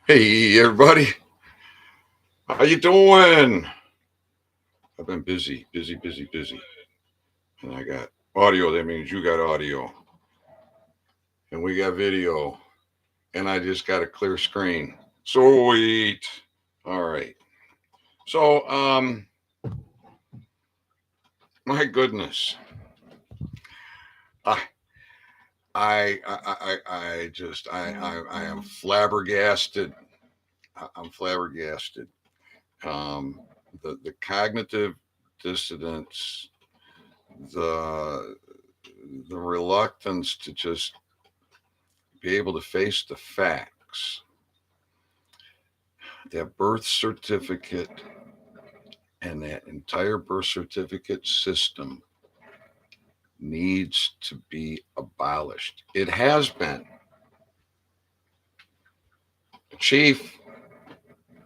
Hey everybody, how you doing? I've been busy, busy, busy, busy, and I got audio. That means you got audio, and we got video, and I just got a clear screen. Sweet. All right. So, my goodness, I, I am flabbergasted. I'm flabbergasted. Um, the cognitive dissonance, the the reluctance to just be able to face the facts. That birth certificate and that entire birth certificate system needs to be abolished. It has been. The chief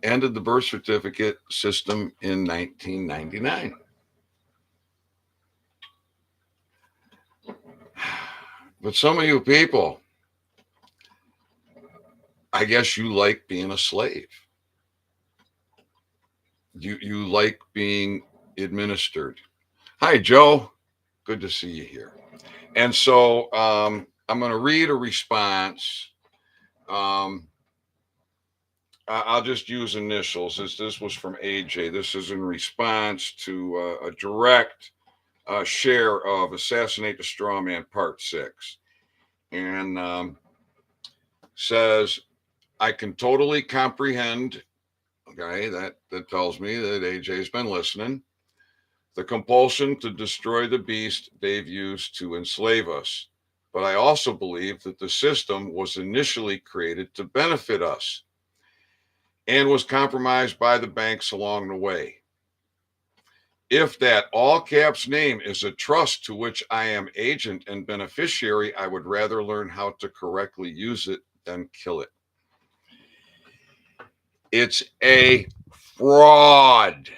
ended the birth certificate system in 1999. But some of you people, I guess you like being a slave. You like being administered. Hi, Joe. Good to see you here. And so I'm going to read a response. Um, I'll just use initials. This was from AJ. This is in response to a direct share of Assassinate the Straw Man Part 6. And says, I can totally comprehend, okay, that tells me that AJ's been listening, the compulsion to destroy the beast they've used to enslave us. But I also believe that the system was initially created to benefit us and was compromised by the banks along the way. If that all caps name is a trust to which I am agent and beneficiary, I would rather learn how to correctly use it than kill it. It's a fraud.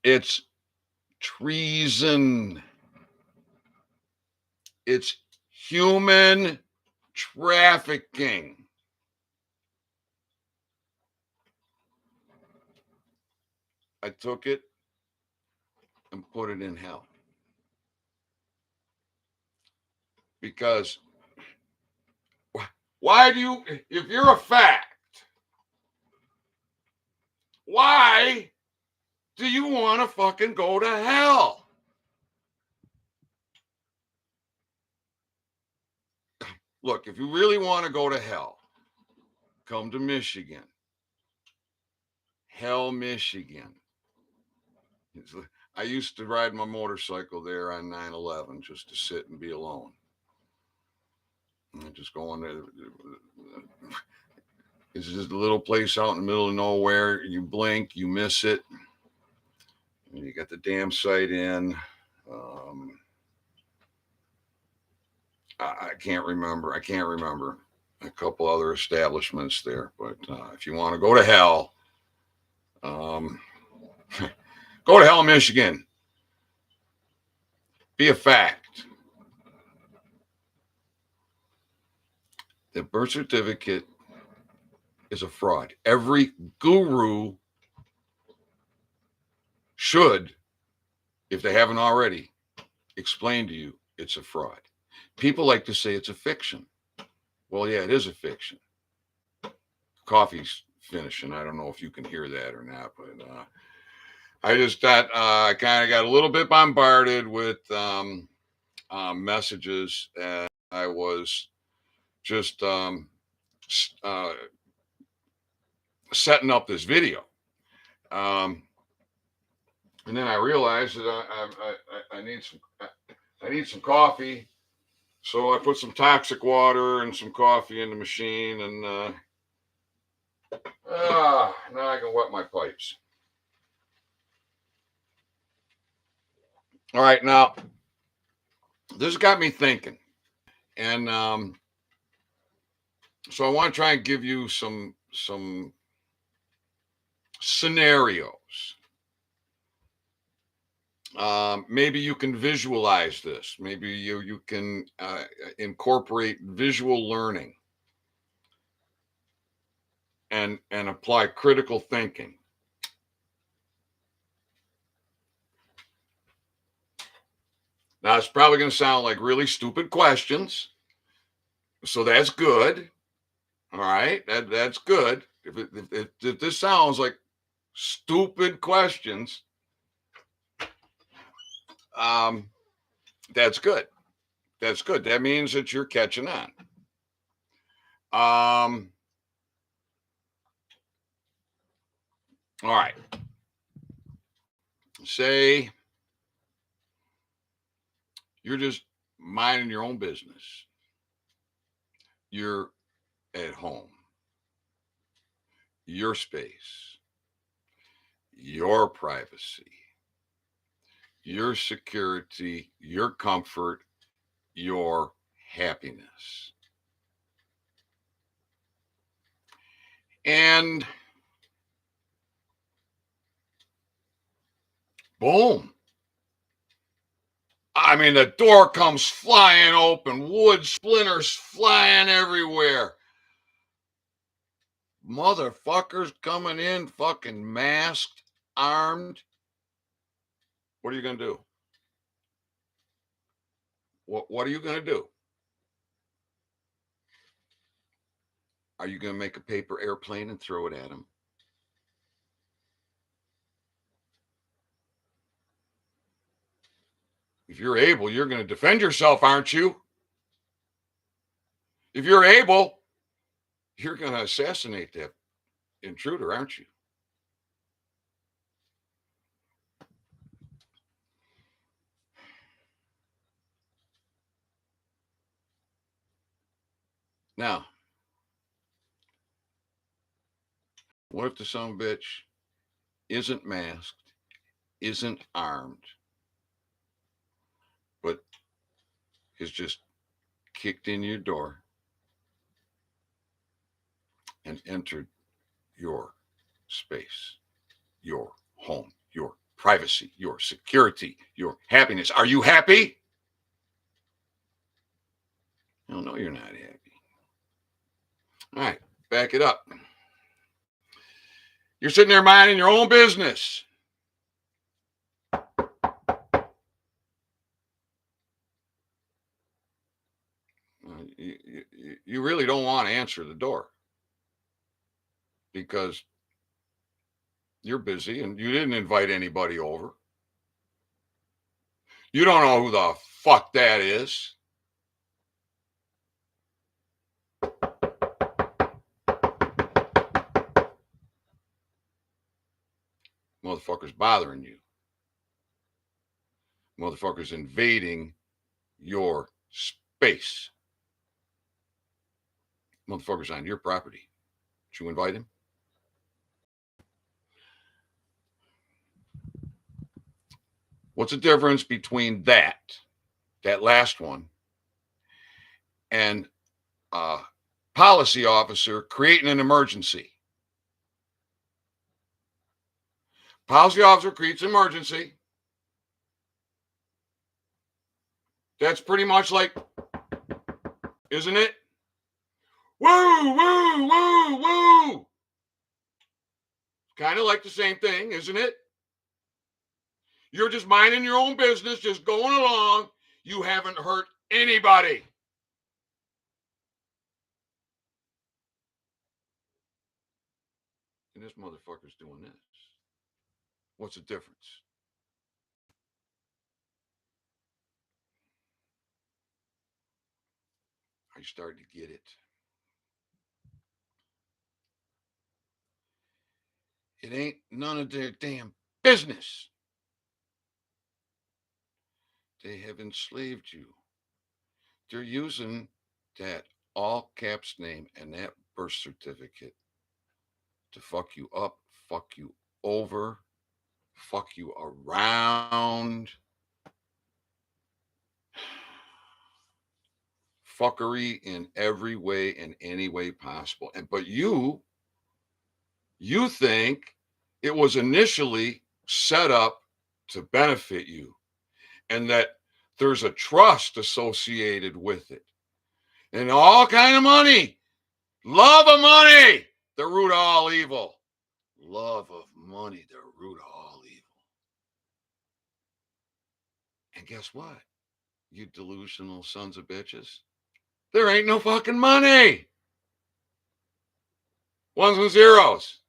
It's treason. It's human trafficking. I took it and put it in hell. Because why do you, if you're a fact, why do you want to fucking go to hell? Look, if you really want to go to hell, come to Michigan. Hell, Michigan. I used to ride my motorcycle there on 9/11 just to sit and be alone. And just going there. It's just a little place out in the middle of nowhere. You blink, you miss it. And you got the damn site in. I can't remember. I can't remember a couple other establishments there. But if you want to go to hell, go to hell, Michigan. Be a fact. The birth certificate is a fraud. Every guru should, if they haven't already, explain to you it's a fraud. People like to say it's a fiction. Well, yeah, it is a fiction. Coffee's finishing. I don't know if you can hear that or not, but I just got I kind of got a little bit bombarded with messages, and I was just setting up this video. And then I realized that I need some coffee, so I put some toxic water and some coffee in the machine, and now I can wet my pipes. All right, now this got me thinking, and so I want to try and give you some scenarios. Maybe you can visualize this. Maybe you can incorporate visual learning. and apply critical thinking. Now, it's probably going to sound like really stupid questions. So that's good. All right. That's good. If this sounds like stupid questions, that's good. That's good. That means that you're catching on. All right. Say you're just minding your own business. You're at home. Your space. Your privacy. Your security. Your comfort. Your happiness. And boom. I mean, the door comes flying open, wood splinters flying everywhere. Motherfuckers coming in, fucking masked, armed. What are you going to do? What are you going to do? Are you going to make a paper airplane and throw it at them? If you're able, you're going to defend yourself, aren't you? If you're able, you're going to assassinate that intruder, aren't you? Now, what if the son of a bitch isn't masked, isn't armed, but is just kicked in your door and entered your space, your home, your privacy, your security, your happiness? Are you happy? No, you're not happy. All right, back it up. You're sitting there minding your own business. You really don't want to answer the door because you're busy and you didn't invite anybody over. You don't know who the fuck that is. Motherfucker's bothering you. Motherfucker's invading your space. Motherfucker's on your property. Did you invite him? What's the difference between that last one, and a policy officer creating an emergency? Policy officer creates an emergency. That's pretty much like, isn't it? Woo, woo, woo, woo. Kind of like the same thing, isn't it? You're just minding your own business, just going along. You haven't hurt anybody. And this motherfucker's doing this. What's the difference? Are you starting to get it? It ain't none of their damn business. They have enslaved you. They're using that all caps name and that birth certificate to fuck you up, fuck you over, fuck you around. Fuckery in every way, in any way possible. But you think it was initially set up to benefit you, and that there's a trust associated with it, and all kind of money, love of money. The root of all evil. Love of money, the root of all evil. And guess what? You delusional sons of bitches. There ain't no fucking money. Ones and zeros.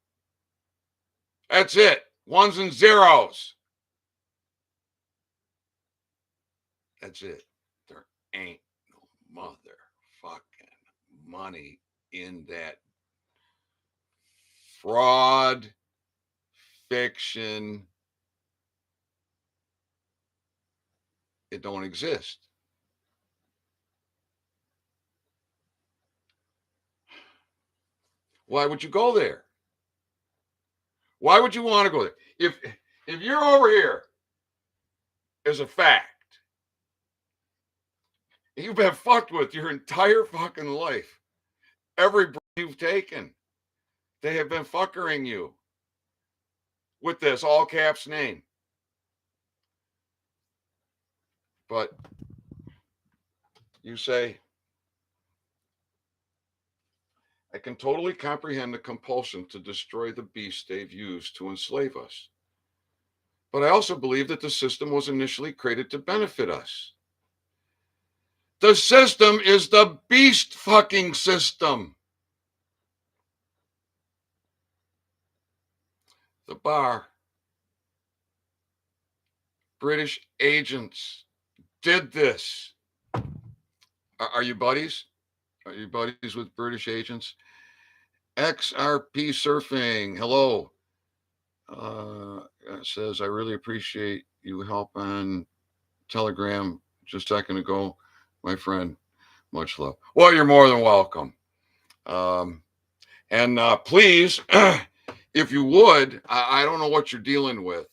That's it. Ones and zeros. That's it. There ain't no motherfucking money in that fraud, fiction. It don't exist. Why would you go there? Why would you want to go there? If you're over here as a fact, you've been fucked with your entire fucking life. Every breath you've taken, they have been fuckering you with this all caps name. But you say, I can totally comprehend the compulsion to destroy the beast they've used to enslave us. But I also believe that the system was initially created to benefit us. The system is the beast fucking system. The bar. British agents did this. Are you buddies? Are you buddies with British agents? XRP Surfing. Hello. It says, I really appreciate you help on Telegram just a second ago, my friend. Much love. Well, you're more than welcome. And please, if you would, I don't know what you're dealing with.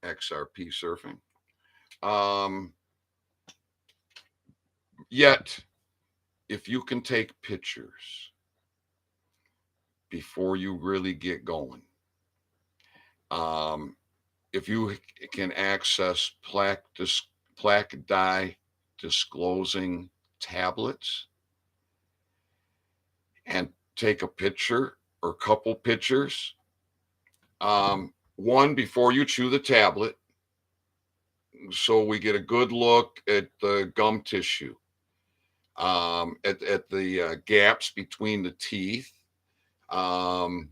XRP Surfing. Yet, if you can take pictures before you really get going, if you can access plaque dye disclosing tablets and take a picture or a couple pictures, one before you chew the tablet, so we get a good look at the gum tissue, at the gaps between the teeth, and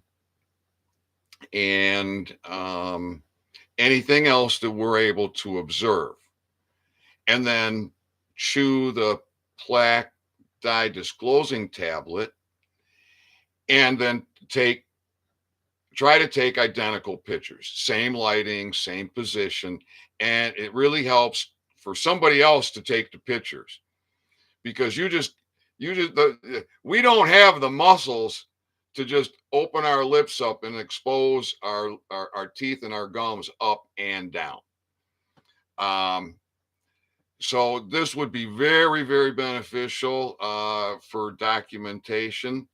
anything else that we're able to observe, and then chew the plaque dye disclosing tablet, and then try to take identical pictures, same lighting, same position. And it really helps for somebody else to take the pictures, because we don't have the muscles to just open our lips up and expose our teeth and our gums up and down. So this would be very, very beneficial for documentation.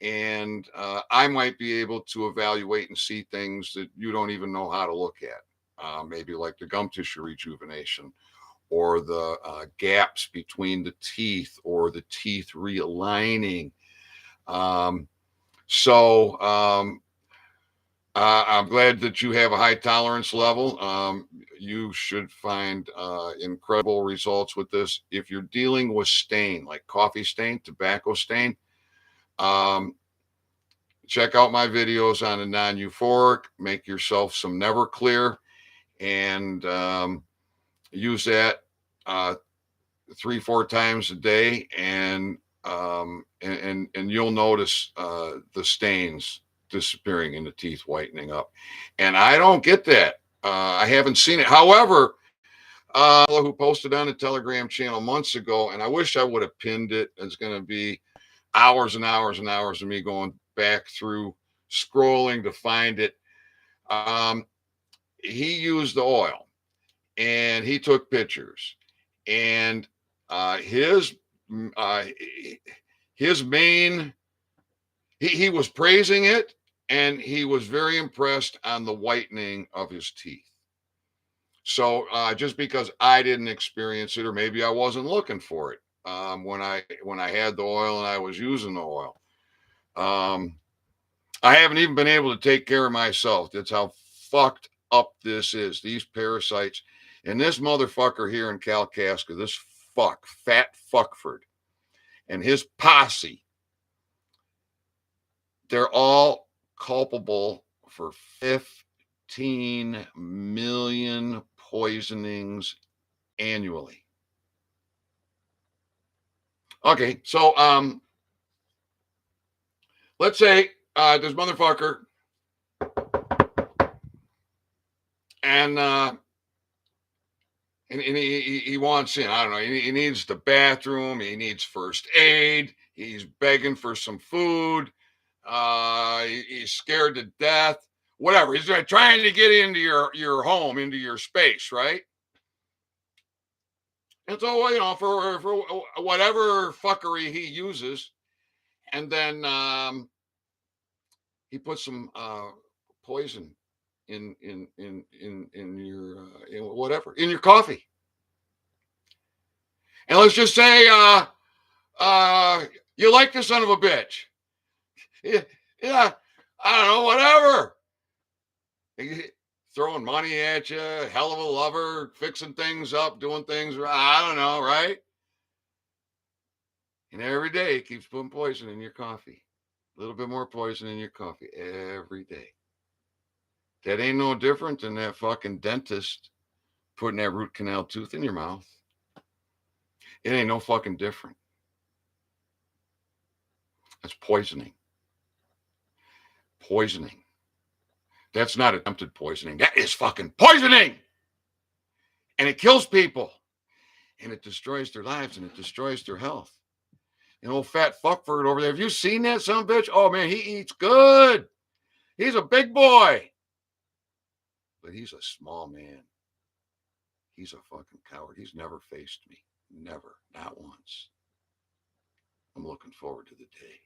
And I might be able to evaluate and see things that you don't even know how to look at, maybe like the gum tissue rejuvenation, or the gaps between the teeth, or the teeth realigning. So I'm glad that you have a high tolerance level. You should find incredible results with this. If you're dealing with stain, like coffee stain, tobacco stain, check out my videos on a non-euphoric. Make yourself some Neverclear, and use that 3-4 times a day, and you'll notice the stains disappearing and the teeth whitening up. And I don't get that. I haven't seen it. However, who posted on the Telegram channel months ago, and I wish I would have pinned it. It's going to be hours and hours and hours of me going back through scrolling to find it. He used the oil, and he took pictures, and his main, he was praising it, and he was very impressed on the whitening of his teeth. So just because I didn't experience it, or maybe I wasn't looking for it when I had the oil and I was using the oil, I haven't even been able to take care of myself. That's how fucked up this is. These parasites. And this motherfucker here in Kalkaska, this fat fuckford, and his posse, they're all culpable for 15 million poisonings annually. Okay, so let's say this motherfucker and he wants in. I don't know. He needs the bathroom. He needs first aid. He's begging for some food. He's scared to death. Whatever. He's trying to get into your home, into your space, right? And so, you know, for whatever fuckery he uses, and then he puts some poison in your in whatever, in your coffee. And let's just say you like the son of a bitch. Yeah, I don't know, whatever. Throwing money at you, hell of a lover, fixing things up, doing things, I don't know, right? And every day he keeps putting poison in your coffee. A little bit more poison in your coffee every day. That ain't no different than that fucking dentist putting that root canal tooth in your mouth. It ain't no fucking different. That's poisoning. Poisoning. That's not attempted poisoning. That is fucking poisoning. And it kills people. And it destroys their lives and it destroys their health. And old fat fuckford over there. Have you seen that son of a bitch? Oh man, he eats good. He's a big boy. But he's a small man. He's a fucking coward. He's never faced me. Never. Not once. I'm looking forward to the day.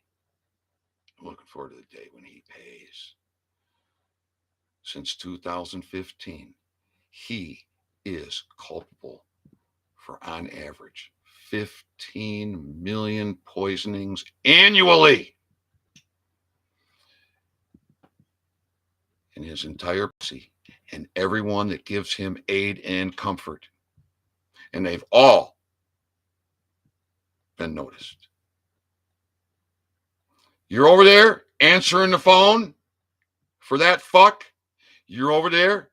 I'm looking forward to the day when he pays. Since 2015, he is culpable for, on average, 15 million poisonings annually. And his entire posse and everyone that gives him aid and comfort. And they've all been noticed. You're over there answering the phone for that fuck. You're over there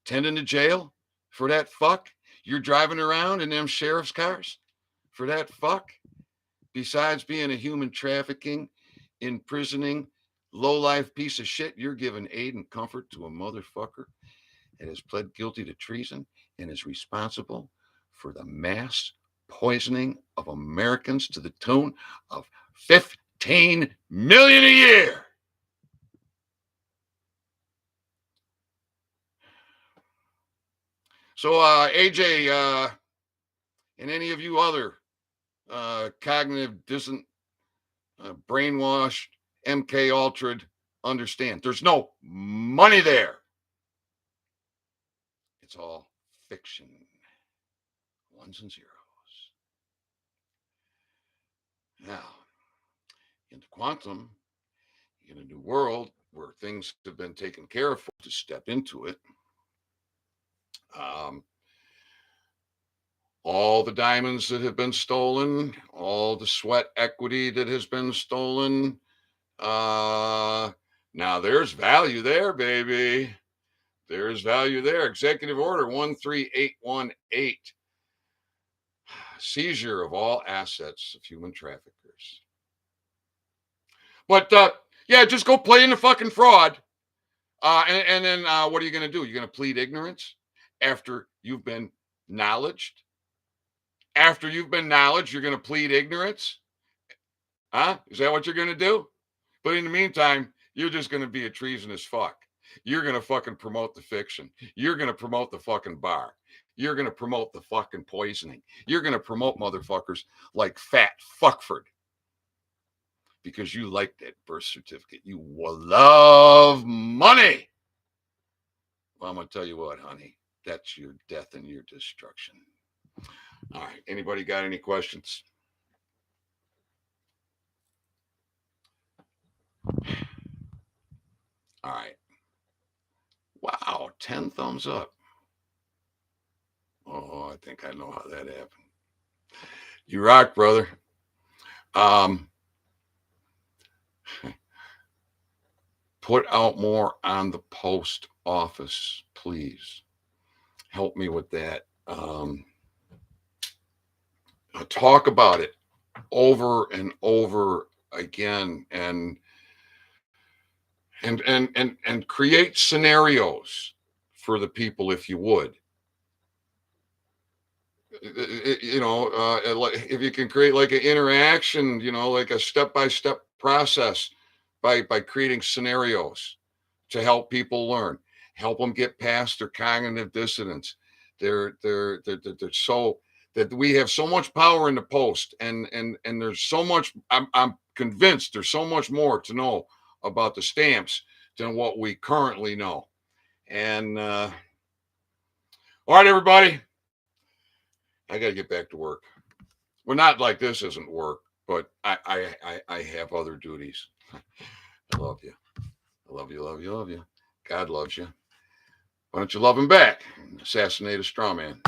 tending to jail for that fuck. You're driving around in them sheriff's cars for that fuck. Besides being a human trafficking, imprisoning, low-life piece of shit, you're giving aid and comfort to a motherfucker that has pled guilty to treason and is responsible for the mass poisoning of Americans to the tune of 15 million a year. So, AJ, and any of you other cognitive dissonant, brainwashed, MK Ultra'd, understand there's no money there. It's all fiction. Ones and zeros. Now, into quantum, in a new world where things have been taken care of to step into it, all the diamonds that have been stolen, all the sweat equity that has been stolen, now there's value there, baby. There's value there. Executive Order 13818. Seizure of all assets of human traffickers. But yeah, just go play in the fucking fraud. And then what are you going to do? You're going to plead ignorance after you've been knowledged? After you've been knowledged, you're going to plead ignorance? Huh? Is that what you're going to do? But in the meantime, you're just going to be a treasonous fuck. You're going to fucking promote the fiction. You're going to promote the fucking bar. You're going to promote the fucking poisoning. You're going to promote motherfuckers like fat fuckford. Because you like that birth certificate. You love money. Well, I'm going to tell you what, honey. That's your death and your destruction. All right. Anybody got any questions? All right. Wow, 10 thumbs up. Oh, I think I know how that happened. You rock, brother. Put out more on the post office, please. Help me with that. Talk about it over and over again, and create scenarios for the people, if you would. If you can create like an interaction, like a step-by-step process by creating scenarios to help people learn, help them get past their cognitive dissonance. They're so that we have so much power in the post, and there's so much. I'm convinced there's so much more to know about the stamps than what we currently know. And all right, everybody, I got to get back to work. Well, not like this isn't work, but I have other duties. I love you. I love you, love you, love you. God loves you. Why don't you love him back? Assassinate a straw man.